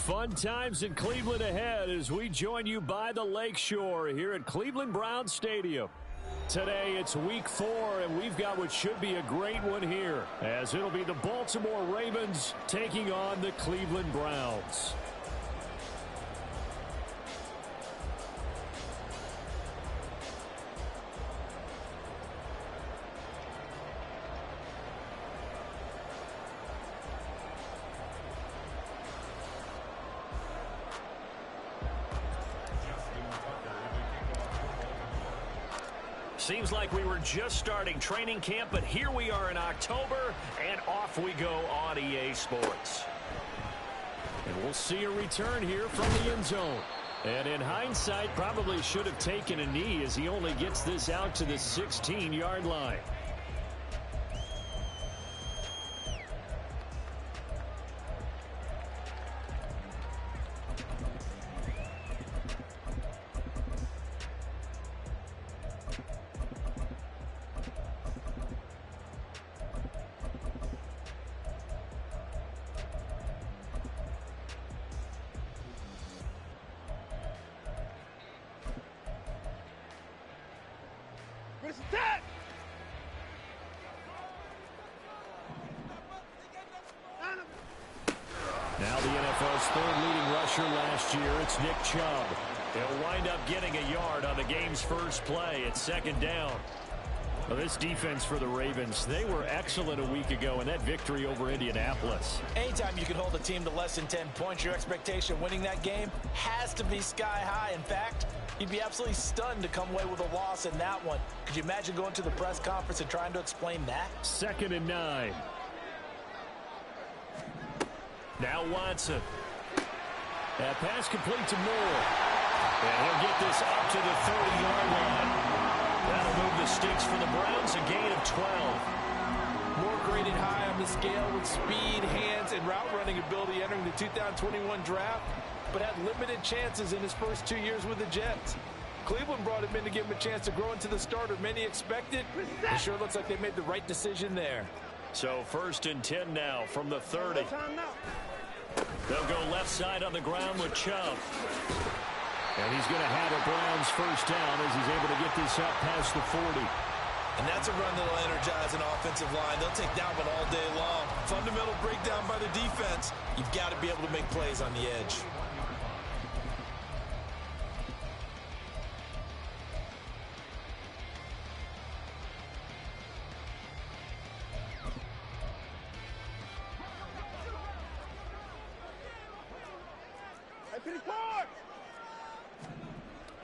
Fun times in Cleveland ahead as we join you by the Lakeshore here at Cleveland Browns Stadium. Today it's week 4, and we've got what should be a great one here, as it'll be the Baltimore Ravens taking on the Cleveland Browns. Seems like we were just starting training camp, but here we are in October, and off we go on EA Sports. And we'll see a return here from the end zone. And in hindsight, probably should have taken a knee as he only gets this out to the 16-yard line. Now the NFL's third leading rusher last year, it's Nick Chubb. He'll wind up getting a yard on the game's first play. It's second down. Well, this defense for the Ravens, they were excellent a week ago in that victory over Indianapolis. Anytime you can hold a team to less than 10 points, your expectation of winning that game has to be sky high. In fact, you'd be absolutely stunned to come away with a loss in that one. Could you imagine going to the press conference and trying to explain that? 2nd and 9. Now Watson. That pass complete to Moore. And he'll get this up to the 30-yard line. That'll move the sticks for the Browns, a gain of 12. Moore graded high on the scale with speed, hands, and route running ability entering the 2021 draft, but had limited chances in his first 2 years with the Jets. Cleveland brought him in to give him a chance to grow into the starter many expected. It sure looks like they made the right decision there. So 1st and 10 now from the 30. They'll go left side on the ground with Chubb. And he's going to have a Browns first down as he's able to get this up past the 40. And that's a run that'll energize an offensive line. They'll take that one all day long. Fundamental breakdown by the defense. You've got to be able to make plays on the edge.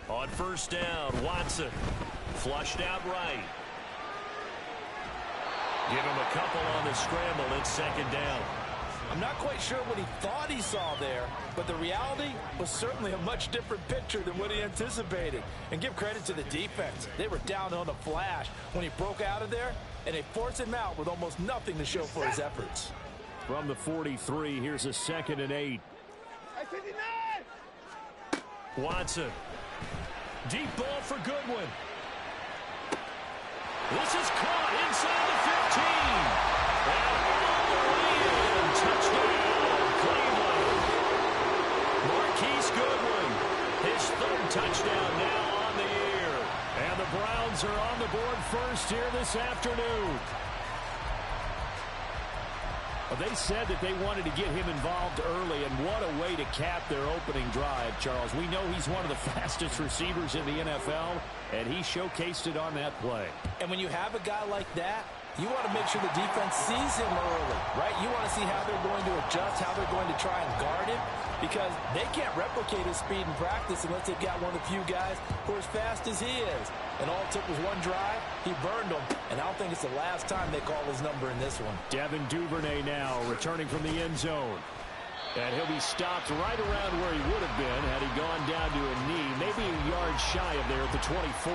On first down, Watson flushed out right. Give him a couple on the scramble. It's 2nd down. I'm not quite sure what he thought he saw there, but the reality was certainly a much different picture than what he anticipated. And give credit to the defense. They were down on a flash when he broke out of there, and they forced him out with almost nothing to show for his efforts. From the 43, here's a 2nd and 8. Watson. Deep ball for Goodwin. This is caught inside the 15. And all the way in. Touchdown, Cleveland. Marquise Goodwin, his 3rd touchdown now on the year. And the Browns are on the board first here this afternoon. Well, they said that they wanted to get him involved early, and what a way to cap their opening drive, Charles. We know he's one of the fastest receivers in the NFL, and he showcased it on that play. And when you have a guy like that, you want to make sure the defense sees him early, right? You want to see how they're going to adjust, how they're going to try and guard him, because they can't replicate his speed in practice unless they've got one of the few guys who are as fast as he is. And all it took was one drive. He burned them, and I don't think it's the last time they call his number in this one. Devin Duvernay now returning from the end zone. And he'll be stopped right around where he would have been had he gone down to a knee, maybe a yard shy of there at the 24.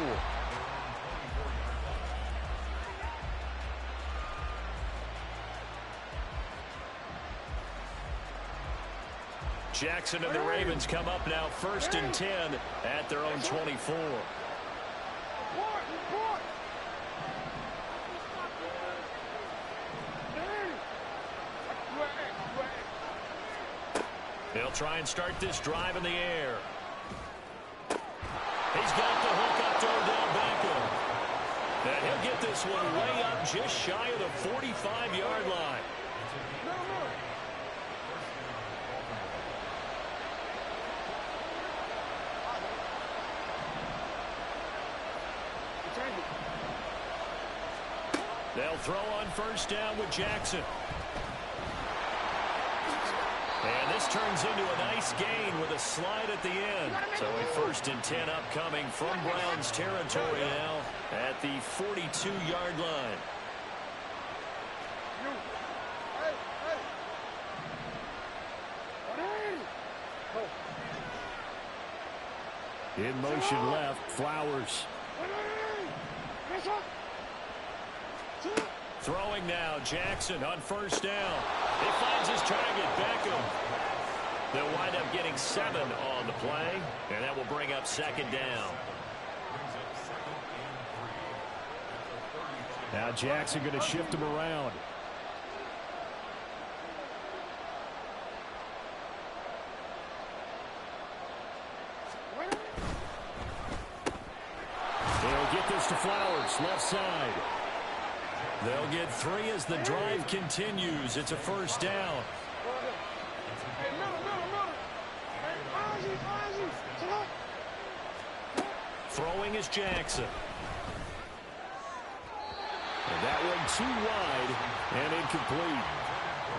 Jackson and the Ravens come up now 1st and 10 at their own 24. They'll try and start this drive in the air. He's got the hook up to Odell Beckham. And he'll get this one way up just shy of the 45-yard line. They'll throw on first down with Jackson. And this turns into a nice gain with a slide at the end. So a 1st and 10 upcoming from Browns territory now at the 42-yard line. In motion left, Flowers. Throwing now, Jackson on first down. He finds his target, Beckham. They'll wind up getting 7 on the play, and that will bring up 2nd down. Now Jackson going to shift him around. They'll get this to Flowers, left side. They'll get 3 as the drive continues. It's a 1st down. Throwing is Jackson. And that one too wide and incomplete.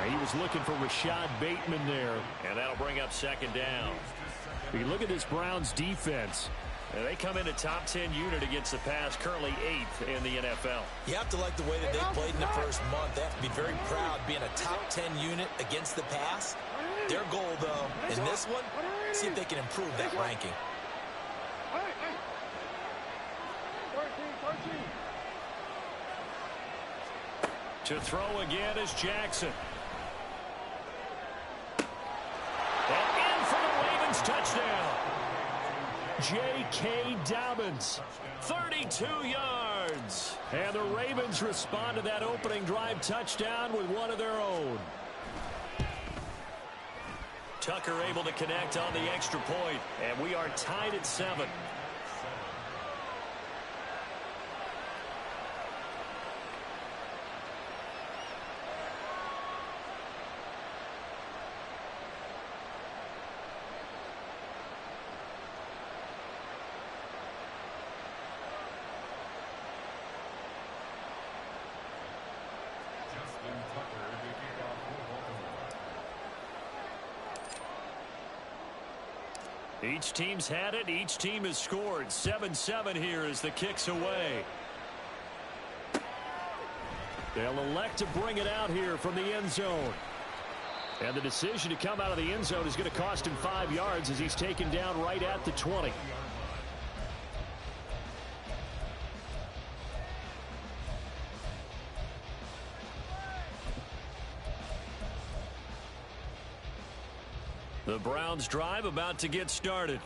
He was looking for Rashad Bateman there. And that'll bring up 2nd down. You look at this Browns defense. And they come in a top 10 unit against the pass, currently 8th in the NFL. You have to like the way that they played in the first month. They have to be very proud being a top 10 unit against the pass. Their goal, though, in this one, see if they can improve that ranking. To throw again is Jackson. And in for the Ravens touchdown. J.K. Dobbins. 32 yards. And the Ravens respond to that opening drive touchdown with one of their own. Tucker able to connect on the extra point, and we are tied at 7. Each team's had it. Each team has scored. 7-7 here as the kick's away. They'll elect to bring it out here from the end zone. And the decision to come out of the end zone is going to cost him 5 yards as he's taken down right at the 20. The Browns drive about to get started.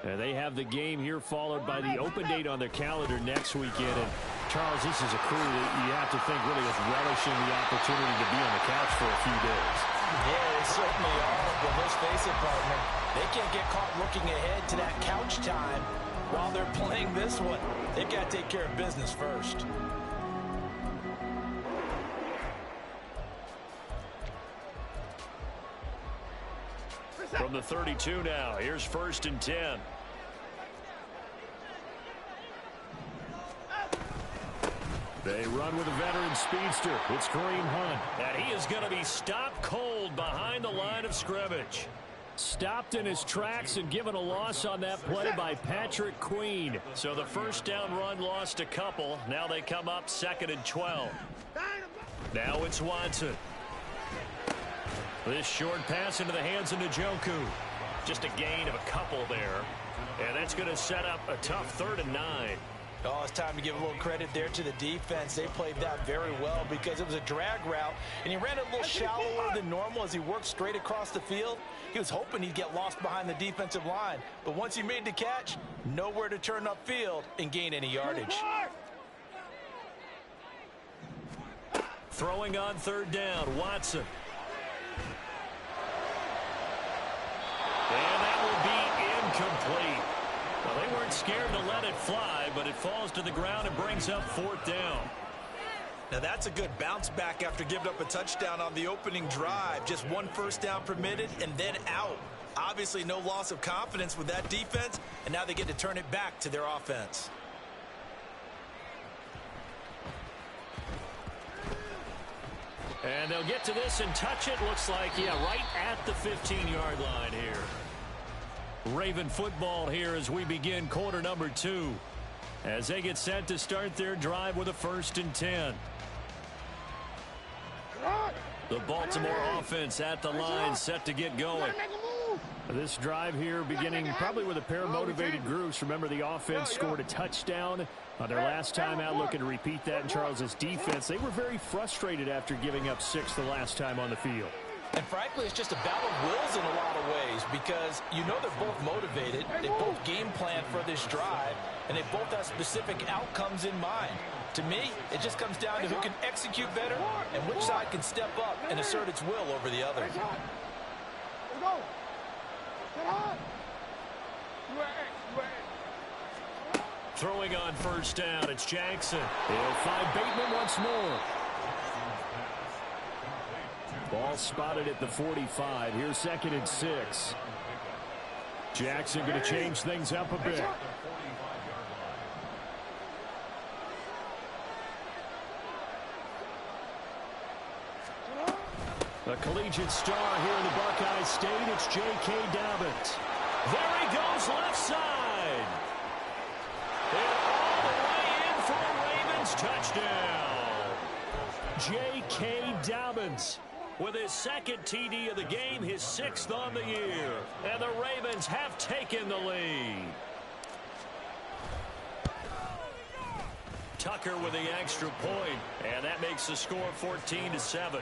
And they have the game here followed by the open date on their calendar next weekend. And Charles, this is a crew that you have to think really is relishing the opportunity to be on the couch for a few days. Yeah, they certainly are. But let's face it, partner, they can't get caught looking ahead to that couch time while they're playing this one. They've got to take care of business first. From the 32 now, here's 1st and 10. They run with a veteran speedster. It's Kareem Hunt. And he is going to be stopped cold behind the line of scrimmage. Stopped in his tracks and given a loss on that play by Patrick Queen. So the 1st down run lost a couple. Now they come up 2nd and 12. Now it's Watson. This short pass into the hands of Njoku. Just a gain of a couple there. And that's going to set up a tough 3rd and 9. Oh, it's time to give a little credit there to the defense. They played that very well because it was a drag route, and he ran it a little shallower than normal as he worked straight across the field. He was hoping he'd get lost behind the defensive line, but once he made the catch, nowhere to turn upfield and gain any yardage. Throwing on 3rd down, Watson. scared to let it fly, but it falls to the ground and brings up 4th down. Now that's a good bounce back after giving up a touchdown on the opening drive. Just 1 first down permitted and then out. Obviously no loss of confidence with that defense, and now they get to turn it back to their offense. And they'll get to this and touch it. Looks like, yeah, right at the 15-yard line here. Raven football here as we begin quarter number 2. As they get set to start their drive with a 1st and 10. The Baltimore offense at the line set to get going. This drive here beginning probably with a pair of motivated groups. Remember, the offense scored a touchdown on their last time out, looking to repeat that in Charles's defense. They were very frustrated after giving up 6 the last time on the field. And frankly, it's just a battle of wills in a lot of ways because you know they're both motivated. They both game plan for this drive, and they both have specific outcomes in mind. To me, it just comes down to who can execute better and which side can step up and assert its will over the other. Throwing on 1st down, it's Jackson. He'll find Bateman once more. Ball spotted at the 45. Here's 2nd and 6. Jackson going to change things up a bit. A collegiate star here in the Buckeye State. It's J.K. Dobbins. There he goes left side. And all the way in for a Ravens touchdown. J.K. Dobbins with his 2nd TD of the game, his 6th on the year. And the Ravens have taken the lead. Tucker with the extra point, and that makes the score 14-7.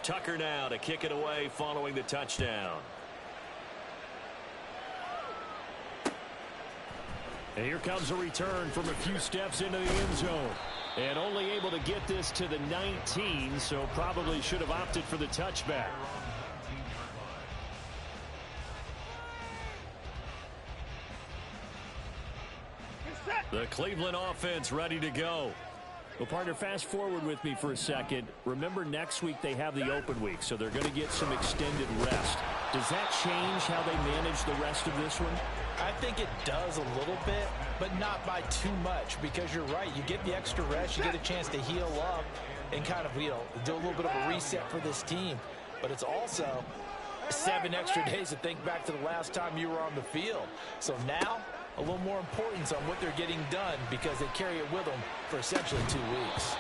Tucker now to kick it away following the touchdown. And here comes a return from a few steps into the end zone. And only able to get this to the 19, so probably should have opted for the touchback. The Cleveland offense ready to go. Well, partner, fast forward with me for a second. Remember, next week they have the open week, so they're going to get some extended rest. Does that change how they manage the rest of this one? I think it does a little bit, but not by too much, because you're right. You get the extra rest, you get a chance to heal up and kind of, do a little bit of a reset for this team. But it's also 7 extra days to think back to the last time you were on the field. So now, a little more importance on what they're getting done because they carry it with them for essentially 2 weeks.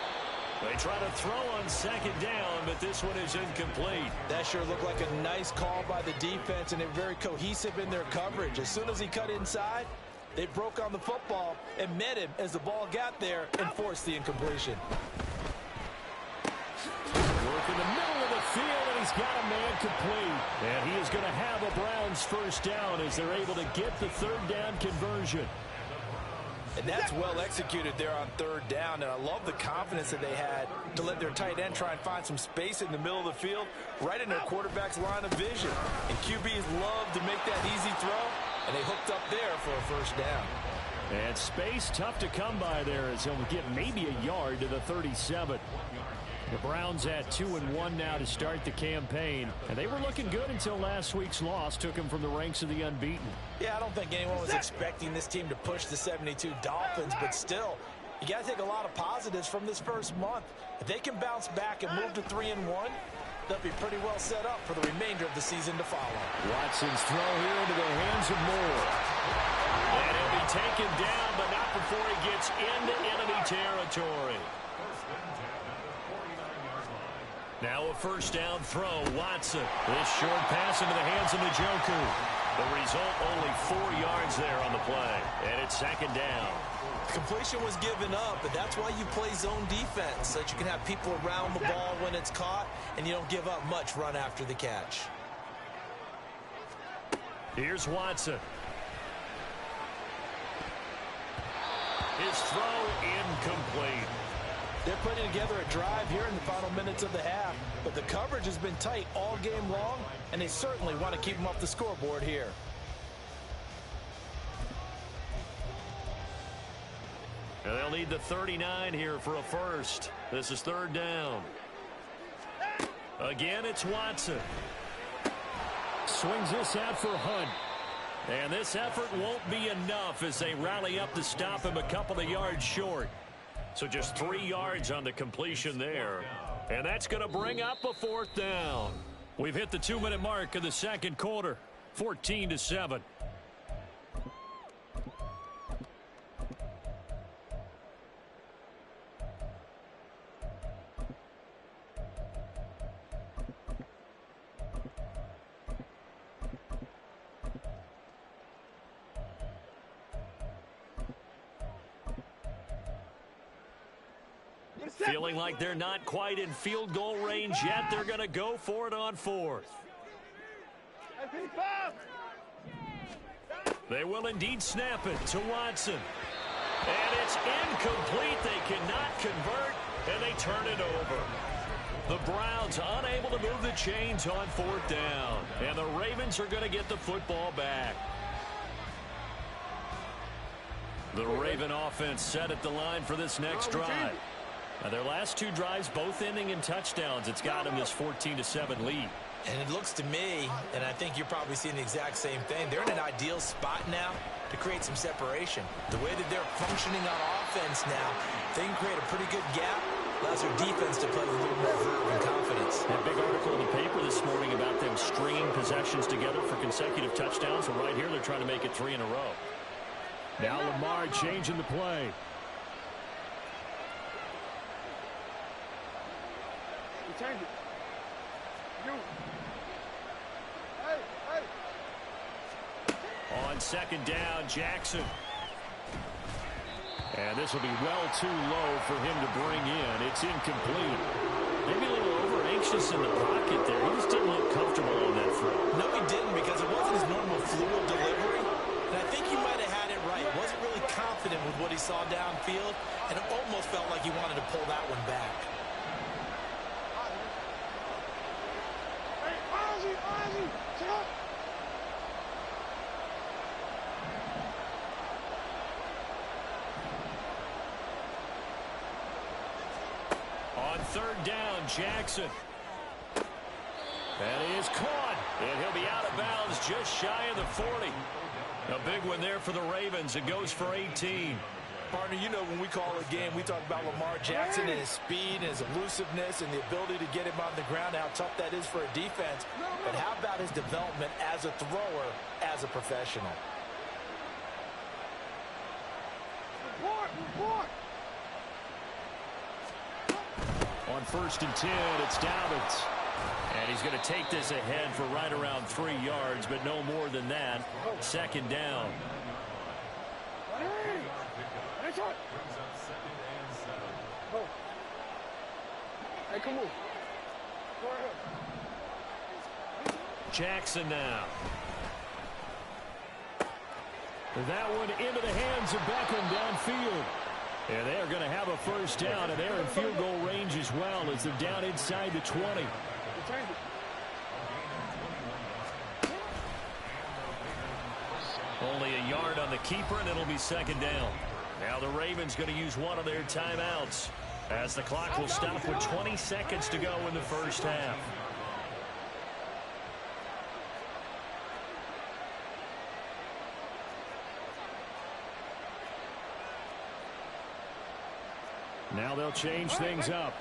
They try to throw on 2nd down, but this one is incomplete. That sure looked like a nice call by the defense, and they're very cohesive in their coverage. As soon as he cut inside, they broke on the football and met him as the ball got there and forced the incompletion. Work in the middle of the field, and he's got a man complete. And he is going to have a Browns 1st down as they're able to get the 3rd down conversion. And that's well executed there on 3rd down. And I love the confidence that they had to let their tight end try and find some space in the middle of the field, right in their quarterback's line of vision. And QBs love to make that easy throw, and they hooked up there for a 1st down. And space tough to come by there as he'll get maybe a yard to the 37. The Browns at 2-1 now to start the campaign. And they were looking good until last week's loss took them from the ranks of the unbeaten. Yeah, I don't think anyone was expecting this team to push the 72 Dolphins, but still, you got to take a lot of positives from this first month. If they can bounce back and move to 3-1, they'll be pretty well set up for the remainder of the season to follow. Watson's throw here into the hands of Moore. And he'll be taken down, but not before he gets into enemy territory. Now a 1st down throw, Watson. This short pass into the hands of Njoku. The result, only 4 yards there on the play. And it's 2nd down. Completion was given up, but that's why you play zone defense, so that you can have people around the ball when it's caught, and you don't give up much run after the catch. Here's Watson. His throw incomplete. They're putting together a drive here in the final minutes of the half. but the coverage has been tight all game long, and they certainly want to keep him off the scoreboard here. And they'll need the 39 here for a first. This is third down. Again, it's Watson. Swings this out for Hunt. And this effort won't be enough as they rally up to stop him a couple of yards short. So just 3 yards on the completion there. And that's going to bring up a fourth down. We've hit the 2-minute mark of the second quarter. 14-7. Feeling like they're not quite in field goal range yet. They're going to go for it on fourth. They will indeed snap it to Watson. And it's incomplete. They cannot convert, and they turn it over. The Browns unable to move the chains on fourth down. And the Ravens are going to get the football back. The Raven offense set at the line for this next drive. Now their last 2 drives both ending in touchdowns. It's got them this 14-7 lead. And it looks to me, and I think you're probably seeing the exact same thing, they're in an ideal spot now to create some separation. The way that they're functioning on offense now, they can create a pretty good gap, allows their defense to play with a little more verve and confidence. That big article in the paper this morning about them stringing possessions together for consecutive touchdowns. So right here, they're trying to make it 3 in a row. Now Lamar changing the play. Change it. You. Hey. On second down, Jackson. And this will be well too low for him to bring in. It's incomplete. Maybe a little over-anxious in the pocket there. He just didn't look comfortable on that throw. No, he didn't, because it wasn't his normal fluid delivery. And I think he might have had it right. Wasn't really confident with what he saw downfield, and it almost felt like he wanted to pull that one back. On third down, Jackson. And he is caught. And he'll be out of bounds just shy of the 40. A big one there for the Ravens. It goes for 18. Partner, you know when we call a game, we talk about Lamar Jackson and his speed and his elusiveness and the ability to get him on the ground, how tough that is for a defense. But how about his development as a thrower, as a professional? On first and 10, it's Dobbins. And he's going to take this ahead for right around 3 yards, but no more than that. Second down. Hey, come on. Go ahead. Jackson now. That one into the hands of Beckham downfield. And they're going to have a first down, and they're in field goal range as well as they're down inside the 20. Only a yard on the keeper, and it'll be second down. Now the Ravens going to use one of their timeouts as the clock will stop with 20 seconds to go in the first half. Now they'll change things up.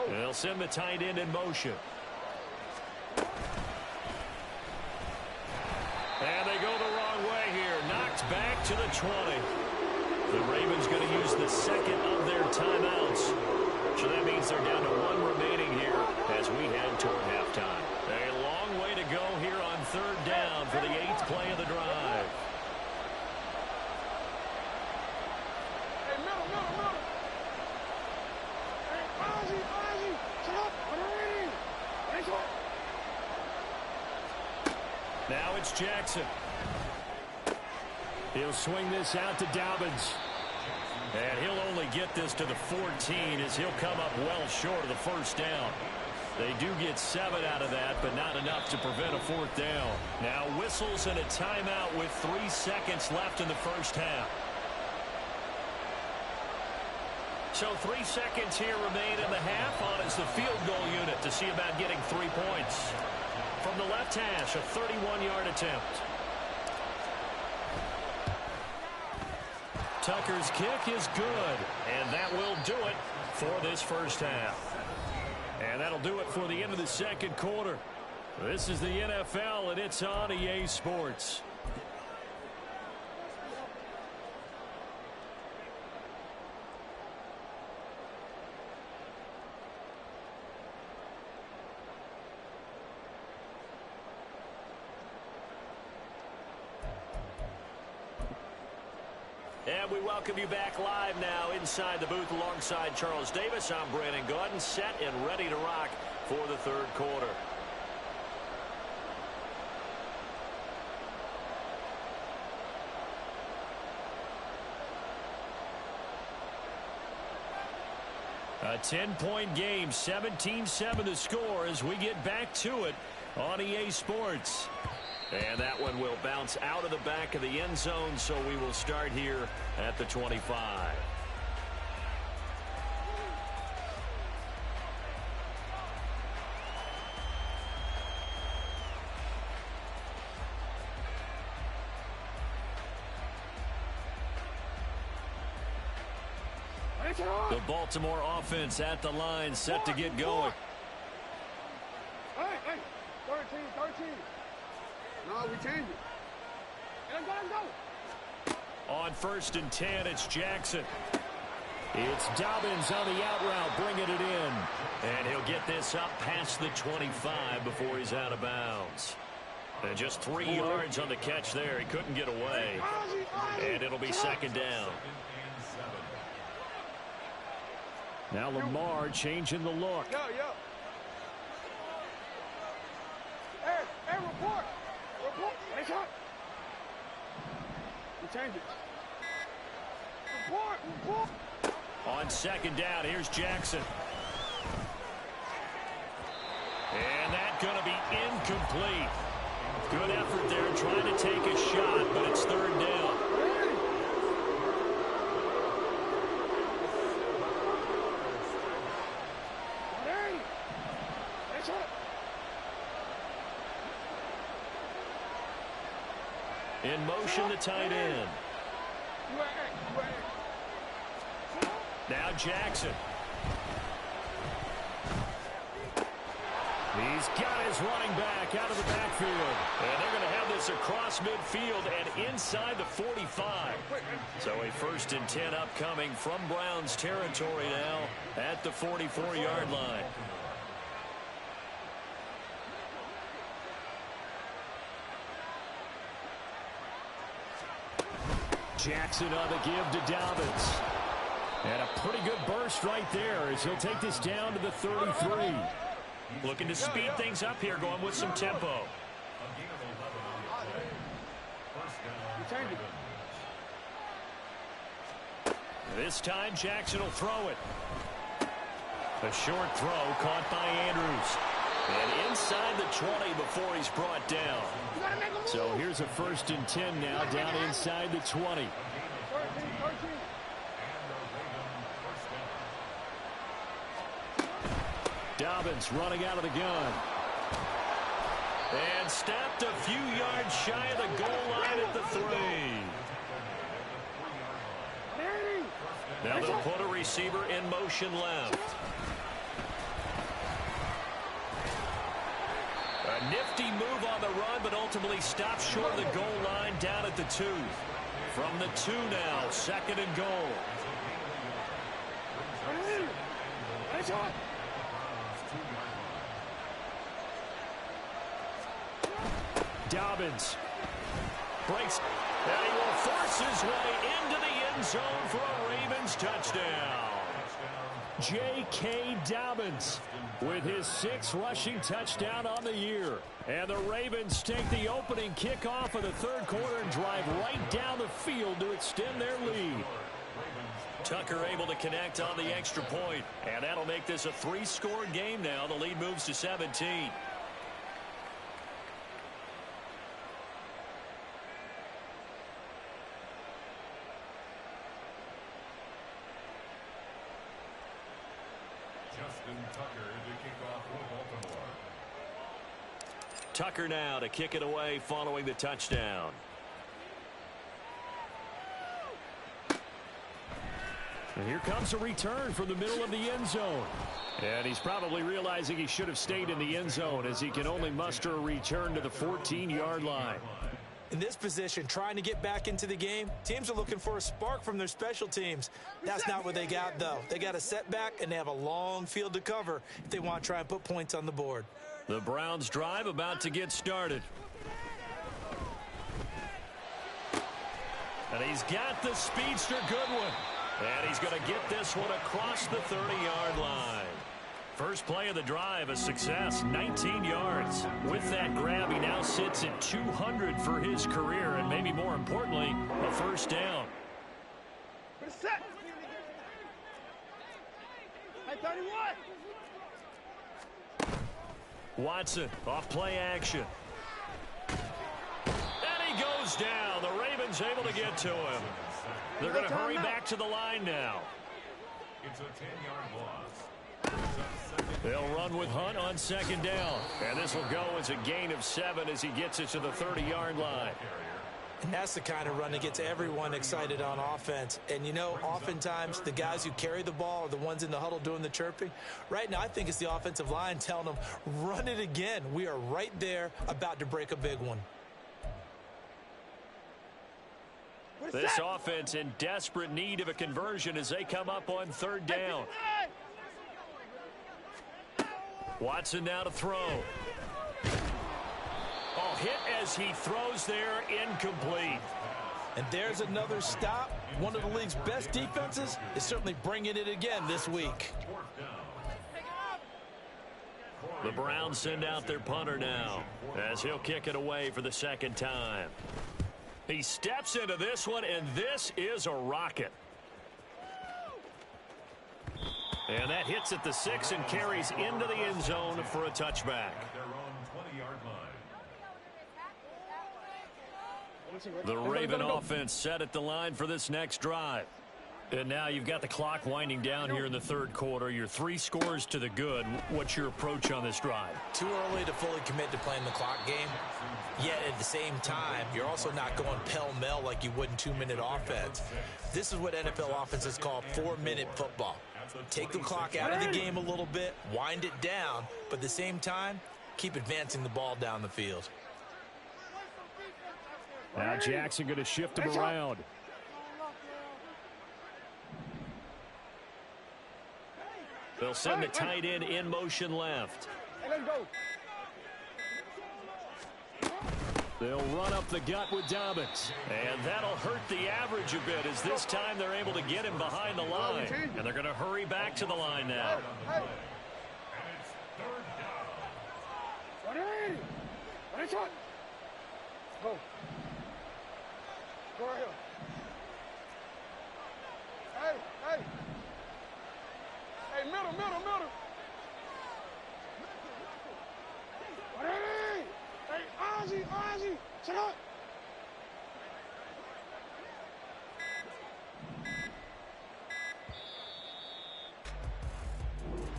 They'll send the tight end in motion. And they go the wrong way here. Knocked back to the 20. The Ravens going to use the second of their timeouts. So that means they're down to 1 remaining here as we head toward halftime. A long way to go here on third down for the 8th play of the drive. Now it's Jackson. He'll swing this out to Dobbins. And he'll only get this to the 14 as he'll come up well short of the first down. They do get 7 out of that, but not enough to prevent a fourth down. Now whistles and a timeout with 3 seconds left in the first half. So 3 seconds here remain in the half on as the field goal unit to see about getting 3 points. From the left hash, a 31-yard attempt. Tucker's kick is good, and that will do it for this first half. And that'll do it for the end of the second quarter. This is the NFL, and it's on EA Sports. And we welcome you back live now inside the booth alongside Charles Davis. I'm Brandon Gaudin, set and ready to rock for the third quarter. A 10-point game, 17-7 the score as we get back to it on EA Sports. And that one will bounce out of the back of the end zone, so we will start here at the 25. The Baltimore offense at the line, set to get going. Hey, 13. No, we change it. Let him go. On 1st and 10, it's Jackson. It's Dobbins on the out route, bringing it in. And he'll get this up past the 25 before he's out of bounds. And just 3 yards on the catch there. He couldn't get away. And it'll be second down. Now Lamar changing the look. Yo. Hey, report. Wake up. We change it. Report. On 2nd down, here's Jackson. And that's going to be incomplete. Good effort there trying to take a shot, but it's 3rd down. In motion, the tight end. Now Jackson. He's got his running back out of the backfield. And they're going to have this across midfield and inside the 45. So a 1st and 10 upcoming from Browns territory now at the 44-yard line. Jackson on the give to Dobbins. And a pretty good burst right there as he'll take this down to the 33. Looking to speed things up here, going with some tempo. This time Jackson will throw it. A short throw caught by Andrews. And inside the 20 before he's brought down. So here's a 1st and 10 now down inside the 20. Dobbins running out of the gun. And stopped a few yards shy of the goal line at the 3. Now they'll put a receiver in motion left. A nifty move on the run, but ultimately stopped short of the goal line down at the 2. From the 2 now, 2nd and goal. Dobbins breaks, and he will force his way into the end zone for a Ravens touchdown. J.K. Dobbins with his 6th rushing touchdown on the year. And the Ravens take the opening kickoff of the third quarter and drive right down the field to extend their lead. Tucker able to connect on the extra point, and that'll make this a 3-score game now. The lead moves to 17. Tucker now to kick it away following the touchdown. And here comes a return from the middle of the end zone. And he's probably realizing he should have stayed in the end zone as he can only muster a return to the 14-yard line. In this position, trying to get back into the game, teams are looking for a spark from their special teams. That's not what they got, though. They got a setback, and they have a long field to cover if they want to try and put points on the board. The Browns drive about to get started. And he's got the speedster Goodwin. And he's going to get this one across the 30-yard line. First play of the drive, a success, 19 yards. With that grab, he now sits at 200 for his career, and maybe more importantly, a first down. Set. Hey, 31. Watson off play action. And he goes down. The Ravens able to get to him. They're going to hurry back to the line now. It's a 10-yard loss. They'll run with Hunt on second down. And this will go as a gain of 7 as he gets it to the 30-yard line. And that's the kind of run that gets everyone excited on offense. And, you know, oftentimes the guys who carry the ball are the ones in the huddle doing the chirping. Right now, I think it's the offensive line telling them, run it again. We are right there about to break a big one. This offense in desperate need of a conversion as they come up on third down. Watson now to throw. Oh, hit as he throws there, incomplete. And there's another stop. One of the league's best defenses is certainly bringing it again this week. The Browns send out their punter now as he'll kick it away for the second time. He steps into this one, and this is a rocket. And that hits at the 6 and carries into the end zone for a touchback. The Raven offense set at the line for this next drive. And now you've got the clock winding down here in the third quarter. You're 3 scores to the good. What's your approach on this drive? Too early to fully commit to playing the clock game. Yet at the same time, you're also not going pell-mell like you would in 2-minute offense. This is what NFL offenses call 4-minute football. Take the clock out of the game a little bit, wind it down, but at the same time, keep advancing the ball down the field. Now Jackson going to shift him around. They'll send the tight end in motion left. Let's go. They'll run up the gut with Dobbins. And that'll hurt the average a bit as this time they're able to get him behind the line. And they're going to hurry back to the line now. Hey. Ready. Ready, shot. Go. Go right here. Hey. Hey, middle. Ready. Hey, Ozzy. Shut up.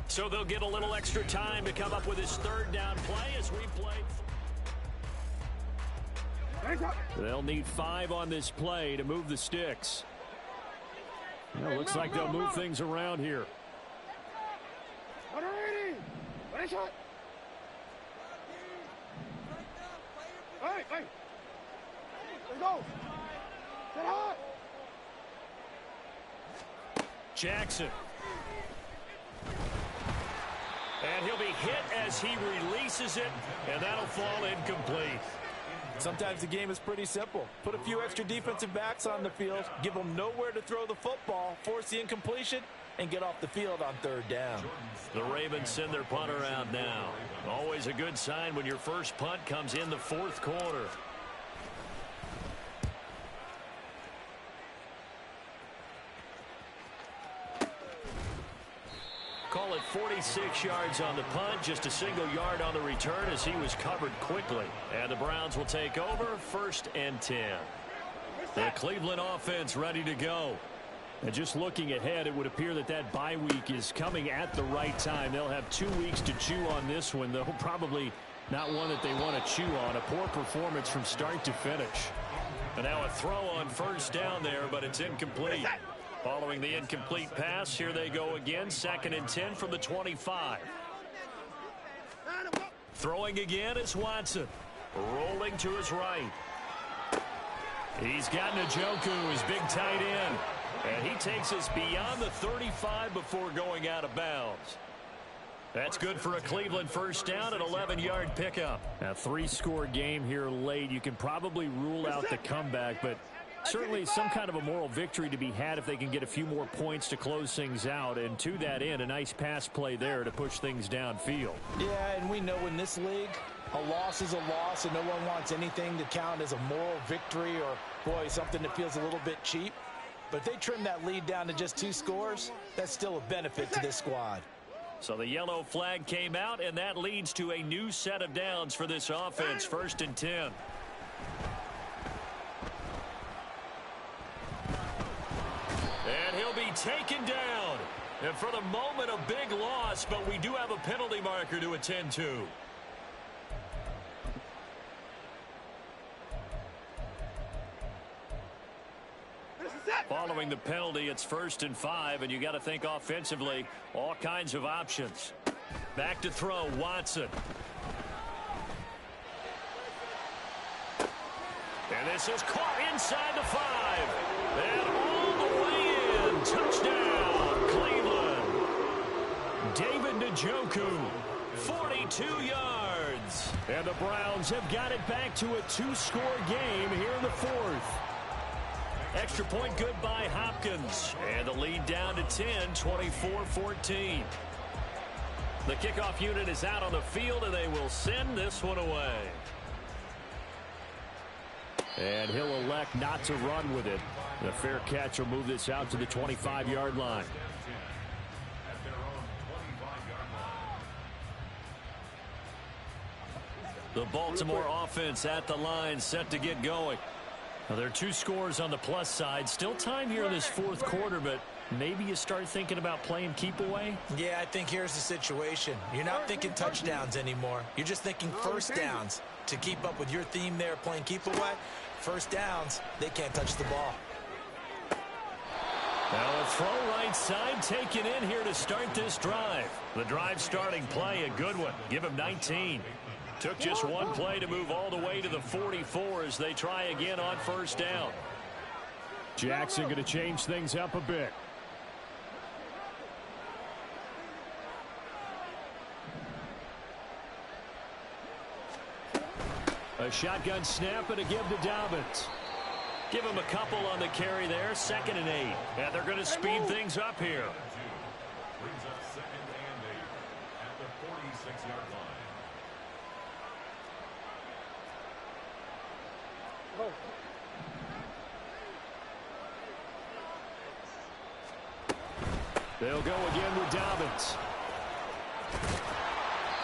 So they'll get a little extra time to come up with his third down play as we play. They'll need 5 on this play to move the sticks. Well, looks like they'll move things around here. Ready, shot. Hey. Let's go. Get hot. Jackson. And he'll be hit as he releases it, and that'll fall incomplete. Sometimes the game is pretty simple. Put a few extra defensive backs on the field, give them nowhere to throw the football, force the incompletion, and get off the field on third down. The Ravens send their punter out now. Always a good sign when your first punt comes in the fourth quarter. Call it 46 yards on the punt, just a single yard on the return as he was covered quickly. And the Browns will take over, 1st and 10. The Cleveland offense ready to go. And just looking ahead, it would appear that that bye week is coming at the right time. They'll have 2 weeks to chew on this one, though probably not one that they want to chew on. A poor performance from start to finish. And now a throw on first down there, but it's incomplete. Following the incomplete pass, here they go again. 2nd and 10 from the 25. Throwing again is Watson. Rolling to his right. He's got Njoku, his big tight end. And he takes us beyond the 35 before going out of bounds. That's good for a Cleveland first down, an 11-yard pickup. A 3-score game here late. You can probably rule out the comeback, but certainly some kind of a moral victory to be had if they can get a few more points to close things out. And to that end, a nice pass play there to push things downfield. Yeah, and we know in this league, a loss is a loss, and no one wants anything to count as a moral victory or, boy, something that feels a little bit cheap. But if they trim that lead down to just 2 scores, that's still a benefit to this squad. So the yellow flag came out, and that leads to a new set of downs for this offense. 1st and 10. And he'll be taken down. And for the moment, a big loss, but we do have a penalty marker to attend to. Following the penalty, it's 1st and 5, and you got to think offensively, all kinds of options. Back to throw, Watson. And this is caught inside the 5. And all the way in. Touchdown, Cleveland. David Njoku, 42 yards. And the Browns have got it back to a 2-score game here in the 4th. Extra point good by Hopkins. And the lead down to 10, 24-14. The kickoff unit is out on the field, and they will send this one away. And he'll elect not to run with it. The fair catch will move this out to the 25-yard line. The Baltimore offense at the line, set to get going. Now, there are 2 scores on the plus side. Still time here in this 4th quarter, but maybe you start thinking about playing keep away? Yeah, I think here's the situation. You're not thinking touchdowns anymore. You're just thinking first downs. To keep up with your theme there, playing keep away, first downs, they can't touch the ball. Now a throw right side taken in here to start this drive. The drive starting play, a good one. Give him 19. Took just 1 play to move all the way to the 44 as they try again on first down. Jackson going to change things up a bit. A shotgun snap and a give to Dobbins. Give him a couple on the carry there. 2nd and 8. And they're going to speed things up here. Brings up 2nd and 8 at the 46-yard line. They'll go again with Dobbins.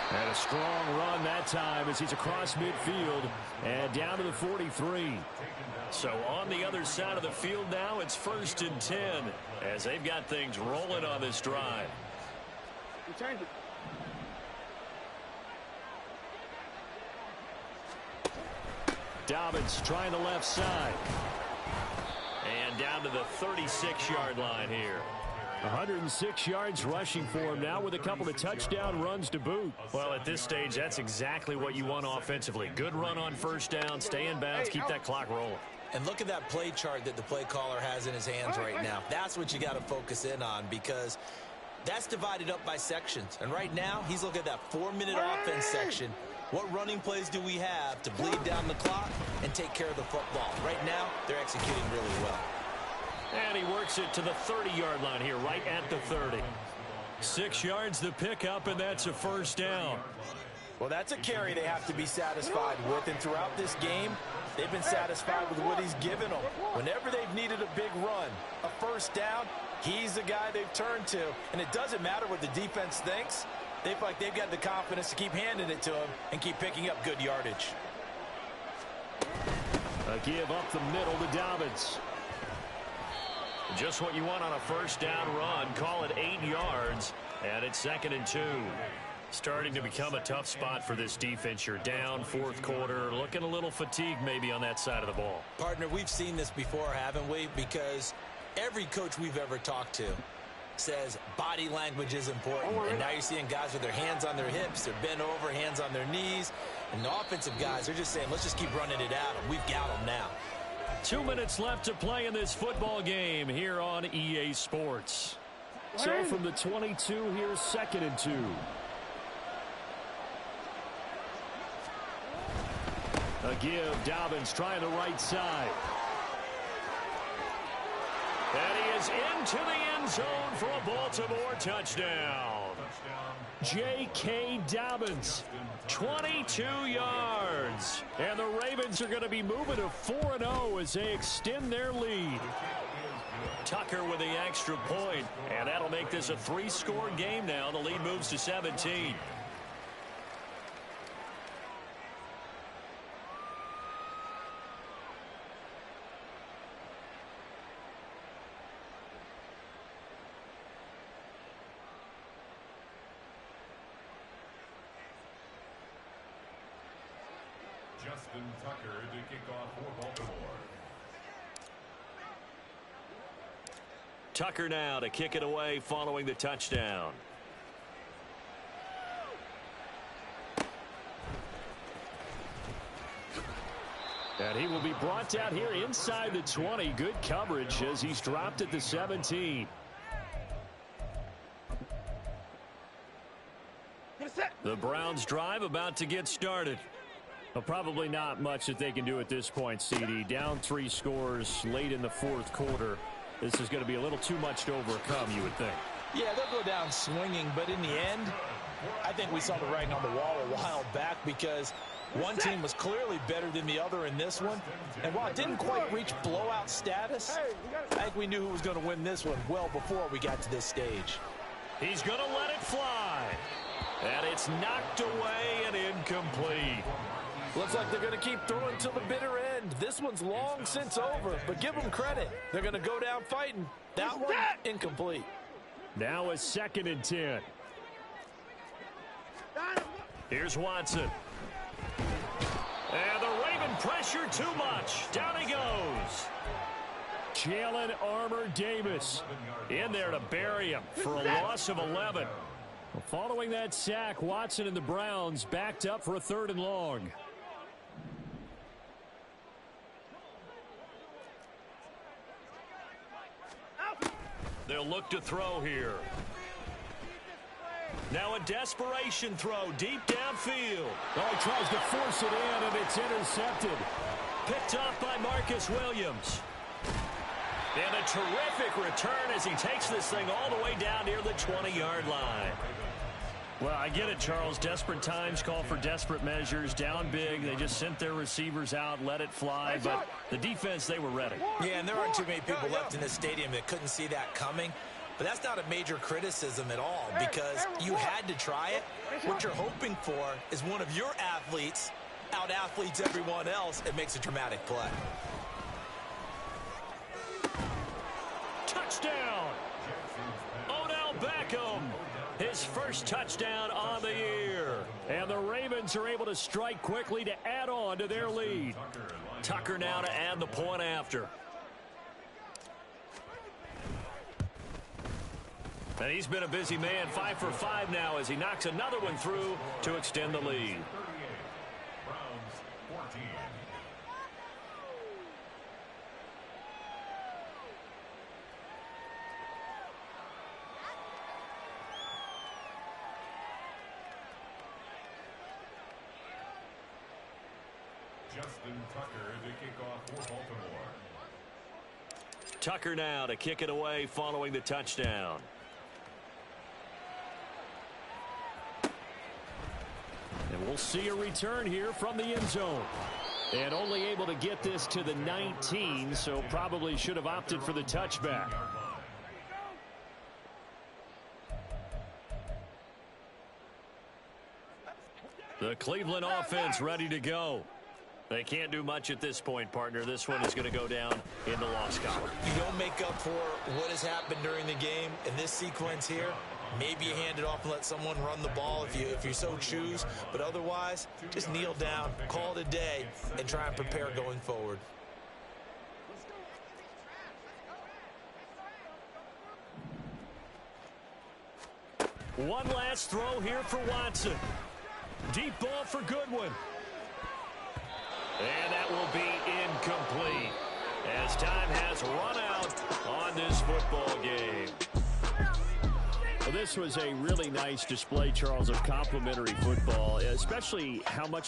And a strong run that time as he's across midfield and down to the 43. So on the other side of the field now, it's 1st and 10 as they've got things rolling on this drive. Dobbins trying the left side. And down to the 36-yard line here. 106 yards rushing for him now with a couple of touchdown runs to boot. Well, at this stage, that's exactly what you want offensively. Good run on first down, stay in bounds, keep that clock rolling. And look at that play chart that the play caller has in his hands right now. That's what you got to focus in on because that's divided up by sections. And right now, he's looking at that 4-minute offense section. What running plays do we have to bleed down the clock and take care of the football? Right now, they're executing really well. And he works it to the 30-yard line here, right at the 30. 6 yards to pick up, and that's a first down. Well, that's a carry they have to be satisfied with, and throughout this game, they've been satisfied with what he's given them. Whenever they've needed a big run, a first down, he's the guy they've turned to. And it doesn't matter what the defense thinks. They feel like they've got the confidence to keep handing it to him and keep picking up good yardage. A give up the middle to Dobbins. Just what you want on a first down run. Call it 8 yards, and it's 2nd and 2. Starting to become a tough spot for this defense. You're down, fourth quarter, looking a little fatigued maybe on that side of the ball. Partner, we've seen this before, haven't we? Because every coach we've ever talked to says body language is important. And now you're seeing guys with their hands on their hips, they're bent over, hands on their knees. And the offensive guys, they're just saying, let's just keep running it at them. We've got them now. 2 minutes left to play in this football game here on EA Sports. So from the 22, here's 2nd and 2. A give, Dobbins trying the right side. And he is into the end zone for a Baltimore touchdown. J.K. Dobbins, 22 yards. And the Ravens are going to be moving to 4-0 as they extend their lead. Tucker with the extra point, and that'll make this a 3-score game now. The lead moves to 17. Justin Tucker to kick off for Baltimore. Tucker now to kick it away following the touchdown. And he will be brought down here inside the 20. Good coverage as he's dropped at the 17. The Browns drive about to get started. Well, probably not much that they can do at this point, CD. Down 3 scores late in the fourth quarter. This is going to be a little too much to overcome, you would think. Yeah, they'll go down swinging, but in the end, I think we saw the writing on the wall a while back because one team was clearly better than the other in this one. And while it didn't quite reach blowout status, I think we knew who was going to win this one well before we got to this stage. He's going to let it fly. And it's knocked away and incomplete. Looks like they're going to keep throwing till the bitter end. This one's long since over, but give them credit. They're going to go down fighting. That one, incomplete. Now a 2nd and 10. Here's Watson. And the Raven pressure too much. Down he goes. Jalen Armour-Davis in there to bury him for a loss of 11. Following that sack, Watson and the Browns backed up for a 3rd and long. They'll look to throw here. Now a desperation throw deep downfield. Oh, he tries to force it in, and it's intercepted. Picked off by Marcus Williams. And a terrific return as he takes this thing all the way down near the 20-yard line. Well, I get it, Charles. Desperate times call for desperate measures. Down big. They just sent their receivers out, let it fly. But the defense, they were ready. Yeah, and there aren't too many people left in this stadium that couldn't see that coming. But that's not a major criticism at all because you had to try it. What you're hoping for is one of your athletes out-athletes everyone else and makes a dramatic play. Touchdown! Odell Beckham. His first touchdown on the year. And the Ravens are able to strike quickly to add on to their lead. Tucker now to add the point after. And he's been a busy man, 5 for 5 now as he knocks another one through to extend the lead. Browns 14. Justin Tucker to kick off for Baltimore. Tucker now to kick it away following the touchdown. And we'll see a return here from the end zone. And only able to get this to the 19, so probably should have opted for the touchback. The Cleveland offense ready to go. They can't do much at this point, partner. This one is going to go down in the loss column. You don't make up for what has happened during the game in this sequence here. Maybe you hand it off and let someone run the ball if you so choose. But otherwise, just kneel down, call it a day, and try and prepare going forward. One last throw here for Watson. Deep ball for Goodwin. And that will be incomplete as time has run out on this football game. Well, this was a really nice display, Charles, of complimentary football, especially how much